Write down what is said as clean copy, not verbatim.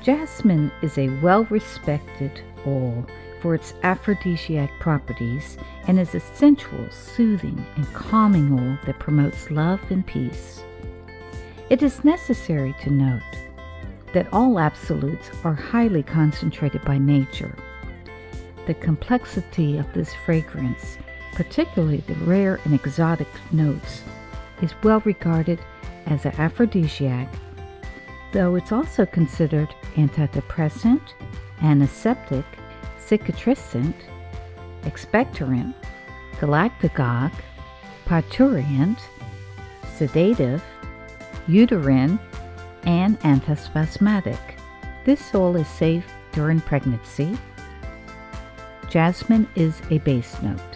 Jasmine is a well-respected oil for its aphrodisiac properties and is a sensual, soothing, and calming oil that promotes love and peace. It is necessary to note that all absolutes are highly concentrated by nature. The complexity of this fragrance, particularly the rare and exotic notes, is well regarded as an aphrodisiac, though it's also considered antidepressant, antiseptic, cicatrisant, expectorant, galactagogue, parturient, sedative, uterine, and antispasmodic. This oil is safe during pregnancy. Jasmine is a base note.